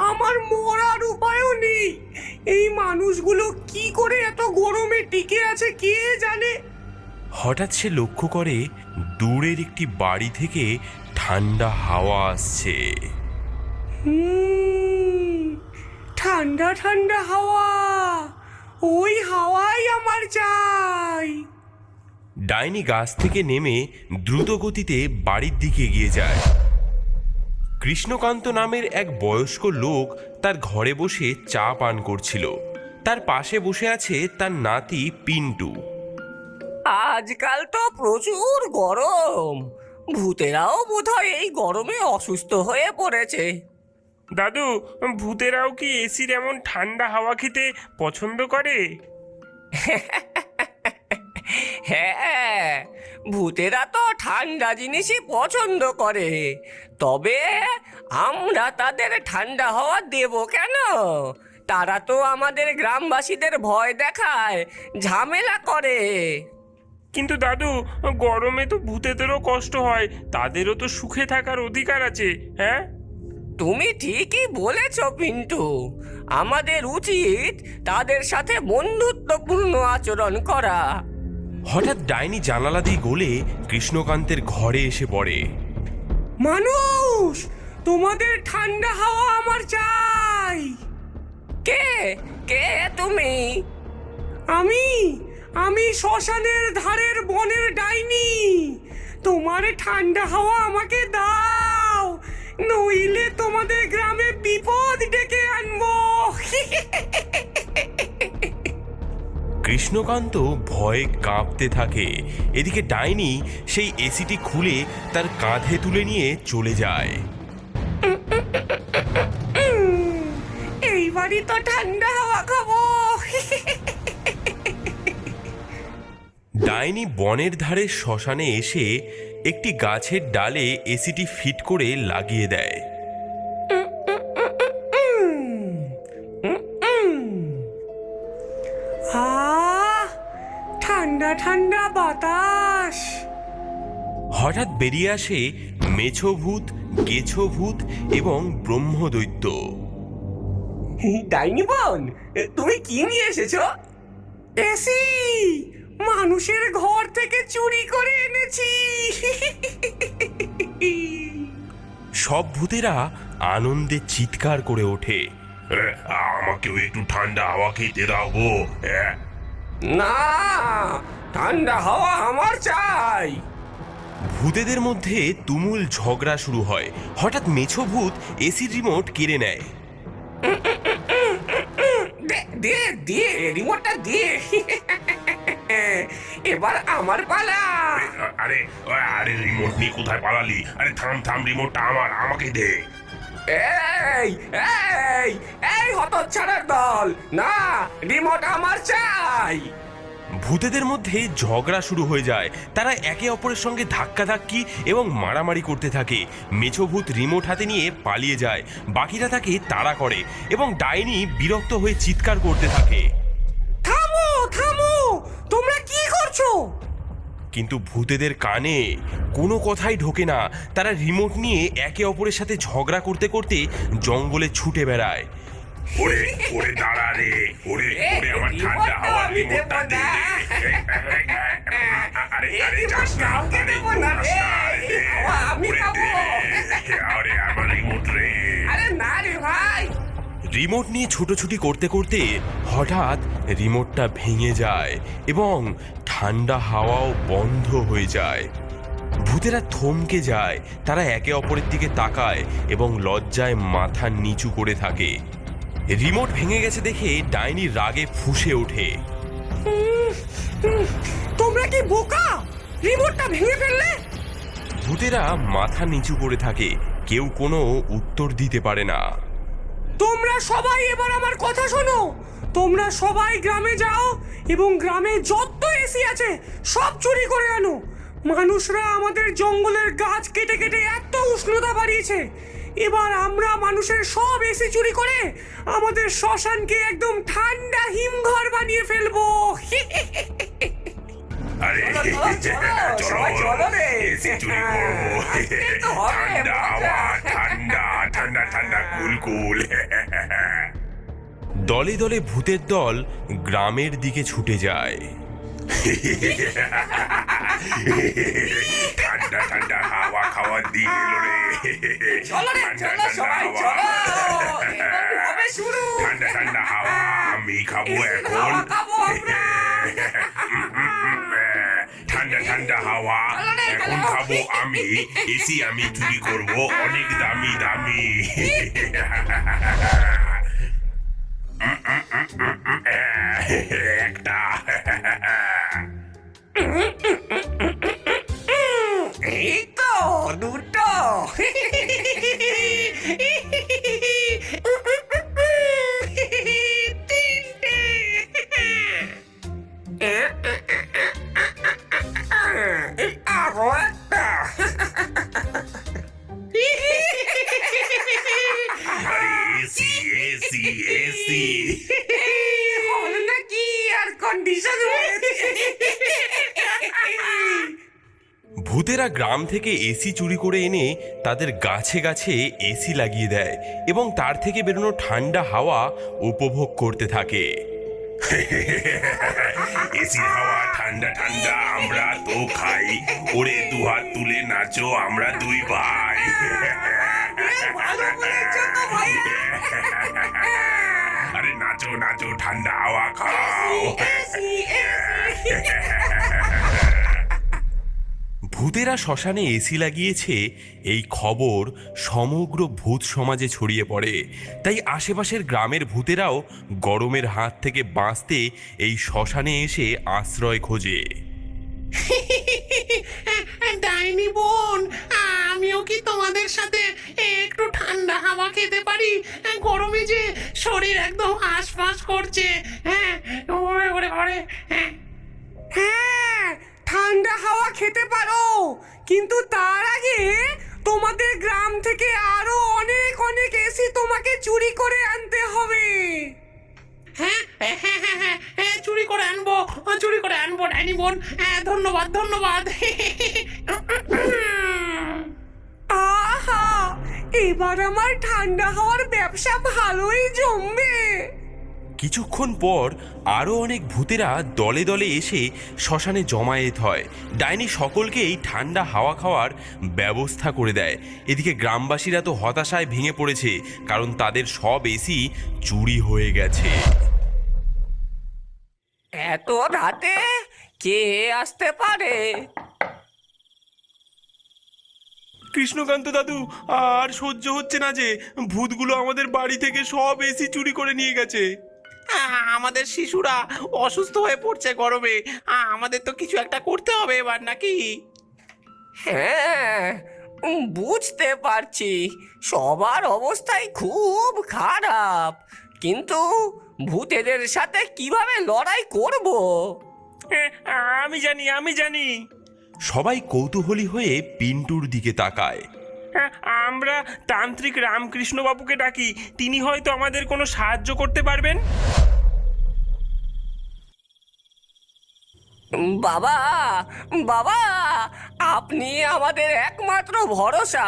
আমার মরার উপায়ও নেই। এই মানুষগুলো কি করে এত গরমে টিকে আছে কে জানে। হঠাৎ সে লক্ষ্য করে দূরের একটি বাড়ি থেকে ঠান্ডা হাওয়া আসছে। ঠান্ডা ঠান্ডা হাওয়া, ওই হাওয়াই আমার চাই। ডাইনি গাছ থেকে নেমে দ্রুত গতিতে বাড়ির দিকে এগিয়ে যায়। কৃষ্ণকান্ত নামের এক বয়স্ক লোক তার ঘরে বসে চা পান করছিল। তার পাশে বসে আছে তার নাতি পিন্টু। আজকাল তো প্রচুর গরম, ভূতেরাও বোধহয় এই গরমে অসুস্থ হয়ে পড়েছে। দাদু, ভূতেরাও কি এসির এমন ঠান্ডা হাওয়া খেতে পছন্দ করে? হ্যাঁ, ভূতেরা তো ঠান্ডা জিনিসই পছন্দ করে, তবে আমরা তাদের ঠান্ডা হাওয়া দেব কেন? তারা তো আমাদের গ্রামবাসীদের ভয় দেখায়, ঝামেলা করে। কিন্তু দাদু, গরমে তো ভূতেদেরও কষ্ট হয়, তাদেরও তো সুখে থাকার অধিকার আছে। হ্যাঁ, তুমি ঠিকই বলেছ পিন্টু, আমাদের উচিত তাদের সাথে বন্ধুত্বপূর্ণ আচরণ করা। হঠাৎ ডাইনি জানালা দিয়ে গলে কৃষ্ণকান্তের ঘরে এসে পড়ে। মানুষ, তোমাদের ঠান্ডা হাওয়া আমার চাই। কে কে তুমি? আমি আমি শ্মশানের ধারের বনের ডাইনি। তোমার ঠান্ডা হাওয়া আমাকে দাও, নইলে তোমাদের গ্রামে বিপদ ডেকে আনবো। কৃষ্ণকান্ত ভয়ে কাঁপতে থাকে। এদিকে ডাইনি সেই এসিটি খুলে তার কাঁধে তুলে নিয়ে চলে যায়। এইবারই তো ঠান্ডা হাওয়া খাবো। ডাইনি বনের ধারে শ্মশানে এসে একটি গাছের ডালে এসিটি ফিট করে লাগিয়ে দেয়। ঠান্ডা ঠান্ডা বাতাস। হঠাৎ বেরিয়ে আসে মেছো ভূত, গেছো ভূত এবং ব্রহ্মদৈত্য। ডাইনি বোন, তুমি কি নিয়ে এসেছো? এসি, মানুষের ঘর থেকে চুরি করে এনেছি। সব ভূতেরা আনন্দে চিৎকার করে ওঠে। আমাকেও একটু ঠান্ডা হাওয়া খেতে দাও গো। না, ঠান্ডা হাওয়া আমার চাই। ভূতেদের মধ্যে তুমুল ঝগড়া শুরু হয়। হঠাৎ মেছো ভূত এসির রিমোট কেড়ে নেয়। দে দে রিমোটটা দে। এবার আমার পালা। আরে আরে, রিমোট নিয়ে কোথায় পালালি? আরে থাম থাম, রিমোটটা আমার, আমাকে দে। এই এই এই হতচ্ছাড়ার দল, না, রিমোট আমার চাই। ভূতেদের মধ্যে ঝগড়া শুরু হয়ে যায়। তারা একে অপরের সঙ্গে ধাক্কাধাক্কি এবং মারামারি করতে থাকে। মেছো ভূত রিমোট হাতে নিয়ে পালিয়ে যায়। বাকিরা তাকে তাড়া করে এবং ডাইনি বিরক্ত হয়ে চিৎকার করতে থাকে। থামো থামো, তোমরা কি করছো? কিন্তু ভূতেদের কানে কোনো কথাই ঢোকে না। তারা রিমোট নিয়ে একে অপরের সাথে ঝগড়া করতে করতে জঙ্গলে ছুটে বেড়ায়। ওরে ওরে, দাঁড়া রে। ওরে ওরে, আমার ঠান্ডা হাওয়ার রিমোটটা দে। আরে আরে, যাস না। আরে যাস না। ওরে দে রে। আরে আমার রিমোট রে। আরে না রে ভাই। রিমোট নিয়ে ছুটোছুটি করতে করতে হঠাৎ রিমোটটা ভেঙে যায় এবং ঠান্ডা হাওয়াও বন্ধ হয়ে যায়। ভূতেরা থমকে যায়। তারা একে অপরের দিকে তাকায় এবং লজ্জায় মাথা নিচু করে থাকে। রিমোট ভেঙে গেছে দেখে ডাইনি রাগে ফুঁসে ওঠে। তোমরা কি বোকা? রিমোটটা ভেঙে ফেললে। ভূতেরা মাথা নিচু করে থাকে, কেউ কোনো উত্তর দিতে পারে না। তোমরা সবাই এবার আমার কথা শোনো। তোমরা সবাই গ্রামে যাও এবং গ্রামে যত এসি আছে সব চুরি করে আনো। মানুষরা আমাদের জঙ্গলের গাছ কেটে কেটে এত উষ্ণতা বাড়িয়েছে, এবার আমরা মানুষের সব এসি চুরি করে আমাদের শ্মশানকে একদম ঠান্ডা হিমঘর বানিয়ে ফেলবো। আরে সবাই চলো রে। এসি চুরি করবো। আজকে তো হবে, ঠান্ডা মজা। হাওয়া, ঠান্ডা ঠান্ডা ঠান্ডা কুল কুল। দলে দলে ভূতের দল গ্রামের দিকে ছুটে যায়। ঠান্ডা ঠান্ডা হাওয়া খাওয়ার দিন এলো রে। চলো রে, ঠান্ডা চলো, ঠান্ডা সবাই হাওয়া। চলো। এবার হবে শুরু। ঠান্ডা ঠান্ডা হাওয়া আমি খাবো এখন। হাওয়া খাবো আমরা। ঠান্ডা ঠান্ডা হাওয়া চলো রে, এখন চলো। খাবো আমি। এসি আমি চুরি করব অনেক দামি দামি। একটা এই তো দুটো। তিনটে। আরো একটা। আরে এসি এসি এসি। হলো নাকি এয়ার কন্ডিশন? ভূতেরা গ্রাম থেকে এসি চুরি করে এনে তাদের গাছে গাছে এসি লাগিয়ে দেয় এবং তার থেকে বেরোনো ঠান্ডা হাওয়া উপভোগ করতে থাকে। এসির হাওয়া ঠান্ডা ঠান্ডা আমরা তো খাই। ওরে দুহাত তুলে নাচো আমরা দুই ভাই। ভালো বলেছো তো ভাইয়া। আরে নাচো নাচো ঠান্ডা হাওয়া খাও। AC, AC. ভূতেরা শ্মশানে এসি লাগিয়েছে এই খবর সমগ্র ভূত সমাজে ছড়িয়ে পড়ে। তাই আশেপাশের গ্রামের ভূতেরাও গরমের হাত থেকে বাঁচতে এই শ্মশানে এসে আশ্রয় খোঁজে। ডাইনি বোন, আমিও কি তোমাদের সাথে একটু ঠান্ডা হাওয়া খেতে পারি? গরমে যে শরীর একদম হাঁসফাঁস করছে। হ্যাঁ, ওরে ওরে ওরে। হ্যাঁ, হ্যাঁ, ঠান্ডা হাওয়া খেতে পারো, কিন্তু তার আগে তোমাদের গ্রাম থেকে আরো অনেক অনেক এসি তোমাকে চুরি করে আনতে হবে। হ্যাঁ, হ্যাঁ, হ্যাঁ, হ্যাঁ, হ্যাঁ, চুরি করে আনবো, চুরি করে আনবো ডাইনি বোন। হ্যাঁ, ধন্যবাদ ধন্যবাদ। আহা, এবার আমার ঠান্ডা হাওয়ার ব্যবসা ভালোই জমবে। কিছুক্ষণ পর আরও অনেক ভূতেরা দলে দলে এসে শ্মশানে জমায়েত হয়। ডাইনি সকলকেই ঠান্ডা হাওয়া খাওয়ার ব্যবস্থা করে দেয়। এদিকে গ্রামবাসীরা তো হতাশায় ভেঙে পড়েছে, কারণ তাদের সব এসি চুরি হয়ে গেছে। এত রাতে কে আসতে পারে? কৃষ্ণকান্ত দাদু, আর সহ্য হচ্ছে না যে ভূতগুলো আমাদের বাড়ি থেকে সব এসি চুরি করে নিয়ে গেছে। আমাদের শিশুরা অসুস্থ হয়ে পড়ছে গরমে। আমাদের তো কিছু একটা করতে হবে এবার, নাকি? হ্যাঁ, বুঝতে পারছি সবার অবস্থাই খুব খারাপ, কিন্তু ভূতেদের সাথে কিভাবে লড়াই করব? আমি জানি আমি জানি। সবাই কৌতূহলী হয়ে পিন্টুর দিকে তাকায়। আমরা তান্ত্রিক রামকৃষ্ণ বাবুকে ডাকি, তিনি হয়তো আমাদের কোনো সাহায্য করতে পারবেন। বাবা, বাবা, আপনি আমাদের একমাত্র ভরসা।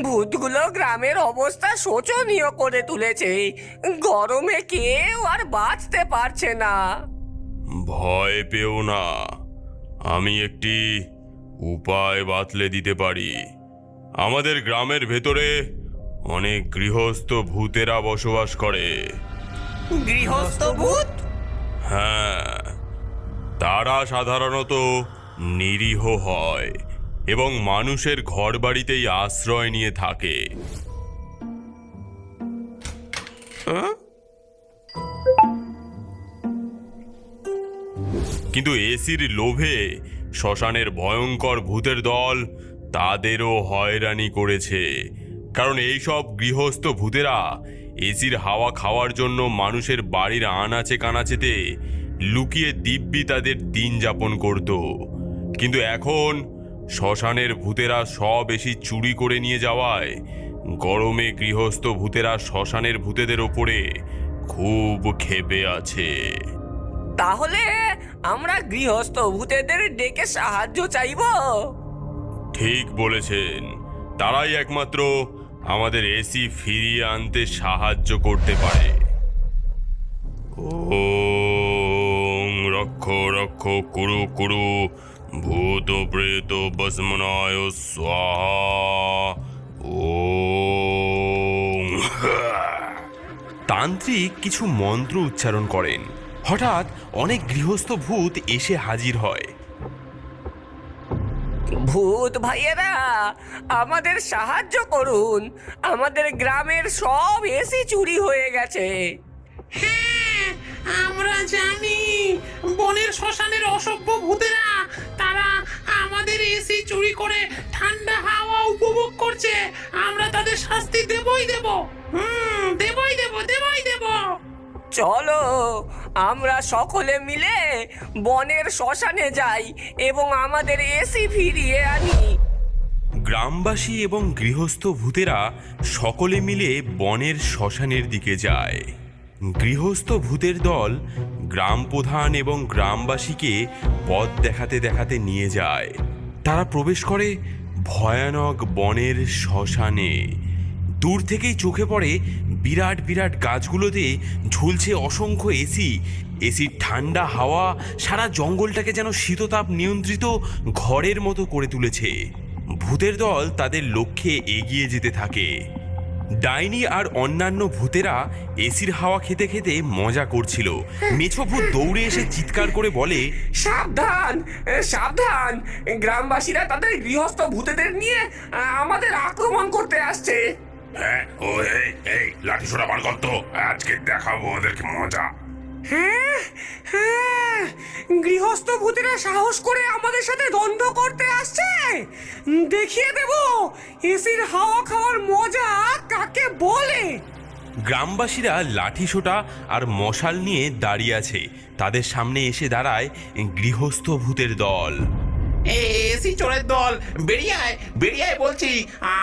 ভূতগুলো গ্রামের অবস্থা শোচনীয় করে তুলেছে। গরমে কেউ আর বাঁচতে পারছে না। ভয় পেও না, আমি একটি উপায় বাতলে দিতে পারি। আমাদের গ্রামের ভেতরে অনেক গৃহস্থ ভূতেরা বসবাস করে। গৃহস্থ ভূত? হ্যাঁ, তারা সাধারণত নিরীহ হয় এবং মানুষের ঘরবাড়িতেই আশ্রয় নিয়ে থাকে। কিন্তু এসির লোভে শ্মশানের ভয়ঙ্কর ভূতের দল তাদেরও হয়রানি করেছে, কারণ এইসব গৃহস্থ ভূতেরা এসির হাওয়া খাওয়ার জন্য মানুষের বাড়ির আনাচে কানাচেতে লুকিয়ে দিব্যি তাদের দিন যাপন করত। কিন্তু এখন শ্মশানের ভূতেরা সব এসি চুরি করে নিয়ে যাওয়ায় গরমে গৃহস্থ ভূতেরা শ্মশানের ভূতেদের ওপরে খুব ক্ষেপে আছে। তাহলে আমরা গৃহস্থ ভূতেদের ডেকে সাহায্য চাইবো। ঠিক বলেছেন, তারাই একমাত্র আমাদের এসি ফিরিয়ে আনতে সাহায্য করতে পারে। ওং রক্ষ রক্ষ কুরু কুরু ভূত প্রেত ভস্মনায় স্বাহা। ওং তান্ত্রিক কিছু মন্ত্র উচ্চারণ করেন। হঠাৎ অনেক গৃহস্থ ভূত এসে হাজির হয়। ভূত ভাইয়েরা, আমাদের সাহায্য করুন, আমাদের গ্রামের সব এসি চুরি হয়ে গেছে। হ্যাঁ, আমরা জানি বনের শ্মশানের অসভ্য ভূতেরা তারা আমাদের এসি চুরি করে ঠান্ডা হাওয়া উপভোগ করছে। আমরা তাদের শাস্তি দেবই দেব। দেবই দেব। চলো আমরা সকলে মিলে বনের শ্মশানে যাই এবং আমাদের এসি ফিরিয়ে আনি। গ্রামবাসী এবং গৃহস্থ ভূতেরা সকলে মিলে বনের শ্মশানের দিকে যায়। গৃহস্থ ভূতের দল গ্রাম প্রধান এবং গ্রামবাসীকে পথ দেখাতে দেখাতে নিয়ে যায়। তারা প্রবেশ করে ভয়ানক বনের শ্মশানে। দূর থেকেই চোখে পড়ে বিরাট বিরাট গাছগুলোতে ঝুলছে অসংখ্য এসি। এসির ঠান্ডা হাওয়া সারা জঙ্গলটাকে যেন শীততাপ নিয়ন্ত্রিত ঘরের মতো করে তুলেছে। ভূতের দল তাদের লক্ষ্যে এগিয়ে যেতে থাকে। ডাইনি আর অন্যান্য ভূতেরা এসির হাওয়া খেতে খেতে মজা করছিল। মেছো ভূত দৌড়ে এসে চিৎকার করে বলে, সাবধান সাবধান, গ্রামবাসীরা তাদের গৃহস্থ ভূতেদের নিয়ে আমাদের আক্রমণ করতে আসছে। হ্যাঁ, ও এই লাঠি ছোড়া বার করতো, আজকে দেখাবো ওদেরকে মজা। হ্যাঁ হ্যাঁ, গৃহস্থ ভূতেরা সাহস করে আমাদের সাথে দ্বন্দ্ব করতে আসছে। দেখিয়ে দেব এসির হাওয়া খাওয়ার মজা কাকে বলে। গ্রামবাসীরা লাঠিসোঁটা আর মশাল নিয়ে দাঁড়িয়ে আছে। তাদের সামনে এসে দাঁড়ায় গৃহস্থ ভূতের দল। এসি চোরের দল, বেরিয়ে আয় বলছি,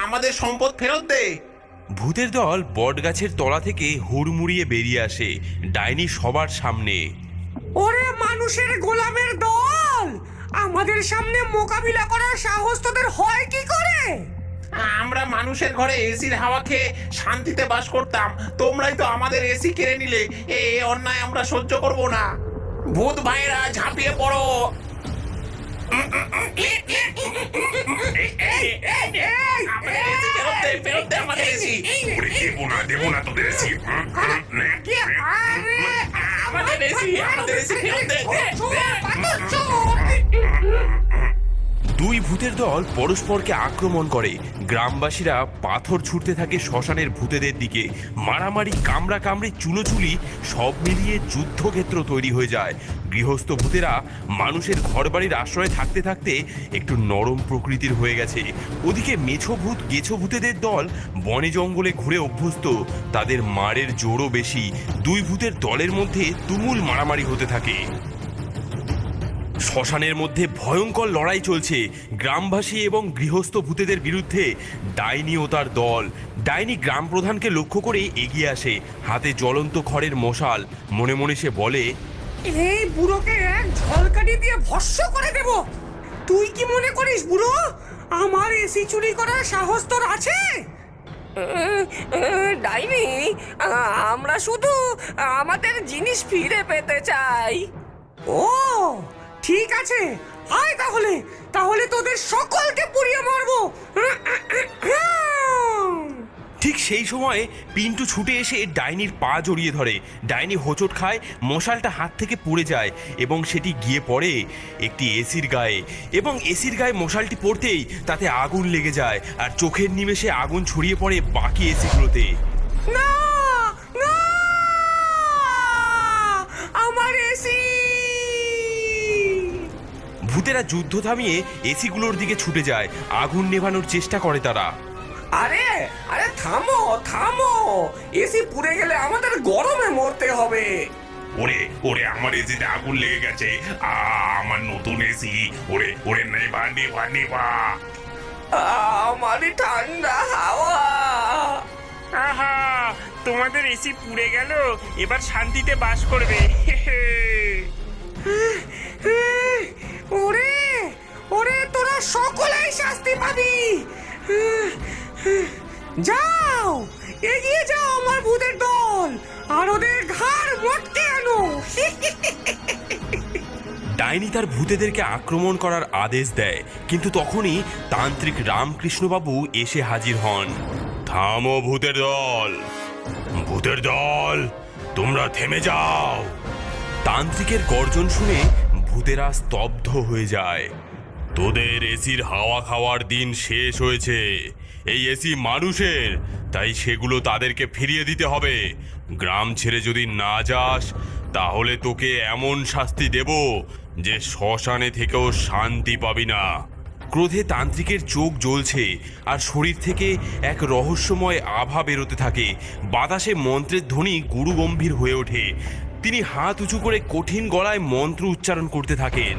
আমাদের সম্পদ ফেরত দে। ভূতের দল বটগাছের তলা থেকে হুড়মুড়িয়ে বেরিয়ে আসে ডাইনি সবার সামনে। ওরে মানুষের গোলামের দল, আমাদের সামনে মোকাবিলা করার সাহস তোদের হয় কি করে? আমরা মানুষের ঘরে এসির হাওয়া খেয়ে শান্তিতে বাস করতাম, তোমরাই তো আমাদের এসি কেড়ে নিলে। এ অন্যায় আমরা সহ্য করব না। ভূত ভাইরা ঝাঁপিয়ে পড়ো। আমাদের এসি ফেরত দে, আমাদের এসি। ওরে দেবো না তোদের এসি। আমাদের এসি ফেরত দে। দুই ভূতের দল পরস্পরকে আক্রমণ করে। গ্রামবাসীরা পাথর ছুটতে থাকে শ্মশানের ভূতেদের দিকে। মারামারি, কামড়া কামড়ি, চুলোচুলি সব মিলিয়ে যুদ্ধক্ষেত্র তৈরি হয়ে যায়। গৃহস্থ ভূতেরা মানুষের ঘরবাড়ির আশ্রয়ে থাকতে থাকতে একটু নরম প্রকৃতির হয়ে গেছে। ওদিকে মেছো ভূত গেছো ভূতেদের দল বনে জঙ্গলে ঘুরে অভ্যস্ত। তাদের মারের জোরও বেশি। দুই ভূতের দলের মধ্যে তুমুল মারামারি হতে থাকে। শ্মশানের মধ্যে ভয়ঙ্কর লড়াই চলছে গ্রামবাসী এবং গৃহস্থ ভূতেদের বিরুদ্ধে। ডাইনি ও তার দল। ডাইনি গ্রাম প্রধানকে লক্ষ্য করে এগিয়ে আসে, হাতে জ্বলন্ত খড়ের মশাল। মনে মনে সে বলে, এই বুড়োকে এক ঝলকানি দিয়ে ভস্ম করে দেব। তুই কি মনে করিস বুড়ো, আমার এসি চুরি করার সাহস তোর আছে? ডাইনি, আমরা শুধু আমাদের জিনিস ফিরে পেতে চাই। ও ঠিক আছে, আয় তাহলে তোদের সকলকে পুড়িয়ে মারবো। ঠিক সেই সময় পিন্টু ছুটে এসে ডাইনির পা জড়িয়ে ধরে। ডাইনি হোঁচট খায়, মশালটা হাত থেকে পড়ে যায় এবং সেটি গিয়ে পড়ে একটি এসির গায়ে। এবং এসির গায়ে মশালটি পড়তেই তাতে আগুন লেগে যায় আর চোখের নিমেষে আগুন ছড়িয়ে পড়ে বাকি এসিগুলোতে। না না, আমার এসি! ভূতেরা যুদ্ধ থামিয়ে এসিগুলোর দিকে ছুটে যায়। আগুন নেভানোর চেষ্টা করে তারা। আরে আরে থামো, এসি পুড়ে গেলে আমাদের গরমে মরতে হবে। ওরে আমার এসিতে আগুন লেগে গেছে। আমার নতুন এসি। ওরে নেবা। আমারই ঠান্ডা হাওয়া। আহা, তোমাদের এসি পুড়ে গেল, এবার শান্তিতে বাস করবে। ওরে ওরে তোরা সকলেই শাস্তি পাবি। যাও, এগিয়ে যাও আমার ভূতের দল, আর ওদের ঘাড় মটকে আনো। ডাইনি তার ভূতেদেরকে আক্রমণ করার আদেশ দেয়, কিন্তু তখনই তান্ত্রিক রামকৃষ্ণবাবু এসে হাজির হন। থামো ভূতের দল, ভূতের দল, তোমরা থেমে যাও। তান্ত্রিকের গর্জন শুনে ভূতেরা স্তব্ধ হয়ে যায়। তোদের এসির হাওয়া খাওয়ার দিন শেষ হয়েছে। এই এসি মানুষের, তাই সেগুলো তাদেরকে ফিরিয়ে দিতে হবে। গ্রাম ছেড়ে যদি না যাস তাহলে তোকে এমন শাস্তি দেব যে শ্মশানে থেকেও শান্তি পাবি না। ক্রোধে তান্ত্রিকের চোখ জ্বলছে আর শরীর থেকে এক রহস্যময় আভা বেরোতে থাকে। বাতাসে মন্ত্রের ধ্বনি গুরুগম্ভীর হয়ে ওঠে। তিনি হাত উঁচু করে কঠিন গলায় মন্ত্র উচ্চারণ করতে থাকেন।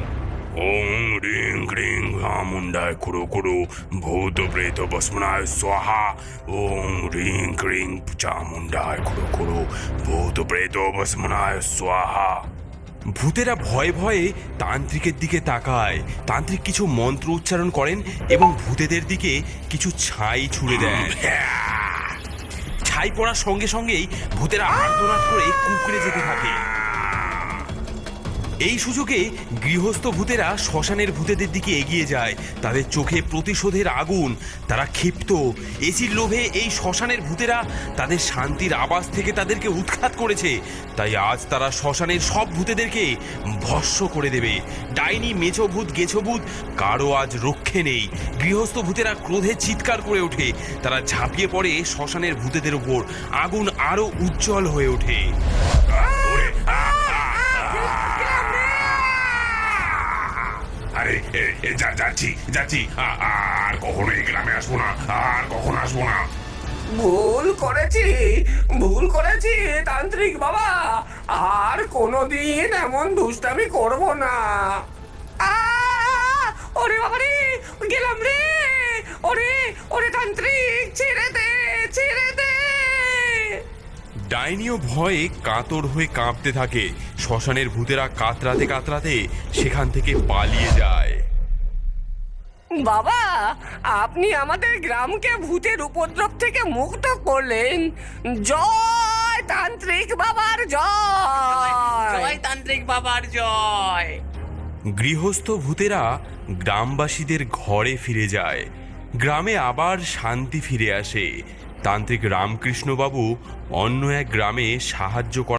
ওং রিং ক্রিং মুন্ডায় কুরু কুরু ভূত প্রেত ভস্মনায় স্বাহা। ওং রিং ক্রিং চামুন্ডায় কুরু কুরু ভূত প্রেত ভস্মনায় স্বাহা। ভূতেরা ভয়ে ভয়ে তান্ত্রিকের দিকে তাকায়। তান্ত্রিক কিছু মন্ত্র উচ্চারণ করেন এবং ভূতেদের দিকে কিছু ছাই ছুঁড়ে দেন। ছাই পড়ার সঙ্গে সঙ্গেই ভূতেরা আর্তনাদ করে কুঁকড়ে যেতে থাকে। এই সুযোগে গৃহস্থ ভূতেরা শ্মশানের ভূতেদের দিকে এগিয়ে যায়। তাদের চোখে প্রতিশোধের আগুন। তারা ক্ষিপ্ত। এসির লোভে এই শ্মশানের ভূতেরা তাদের শান্তির আবাস থেকে তাদেরকে উৎখাত করেছে। তাই আজ তারা শ্মশানের সব ভূতেদেরকে ভস্ম করে দেবে। ডাইনি, মেছো ভূত, গেছো ভূত, কারো আজ রক্ষে নেই। গৃহস্থ ভূতেরা ক্রোধে চিৎকার করে ওঠে। তারা ঝাঁপিয়ে পড়ে শ্মশানের ভূতেদের উপর। আগুন আরো উজ্জ্বল হয়ে ওঠে। আরে যাচ্ছি যাচ্ছি, আর কখনো এই গ্রামে আসবো না, আর কখনো আসবো না। ভুল করেছি তান্ত্রিক বাবা, আর কোনোদিন এমন দুষ্টামি করব না। ওরে বাবা রে, গেলাম রে। ওরে ওরে তান্ত্রিক, ছেড়ে দে, ছেড়ে দে। ডাইনিও ভয়ে কাতর হয়ে কাঁপতে থাকে। শ্মশানের ভূতেরা কাতরাতে কাতরাতে সেখান থেকে পালিয়ে যায়। বাবা, আপনি আমাদের গ্রামকে ভূতের উপদ্রব থেকে মুক্ত করলেন। জয় তান্ত্রিক বাবার জয়। জয় তান্ত্রিক বাবার জয়। গৃহস্থ ভূতেরা গ্রামবাসীদের ঘরে ফিরে যায়। গ্রামে আবার শান্তি ফিরে আসে। তান্ত্রিক রামকৃষ্ণবাবু অন্য এক গ্রামে সাহায্য করার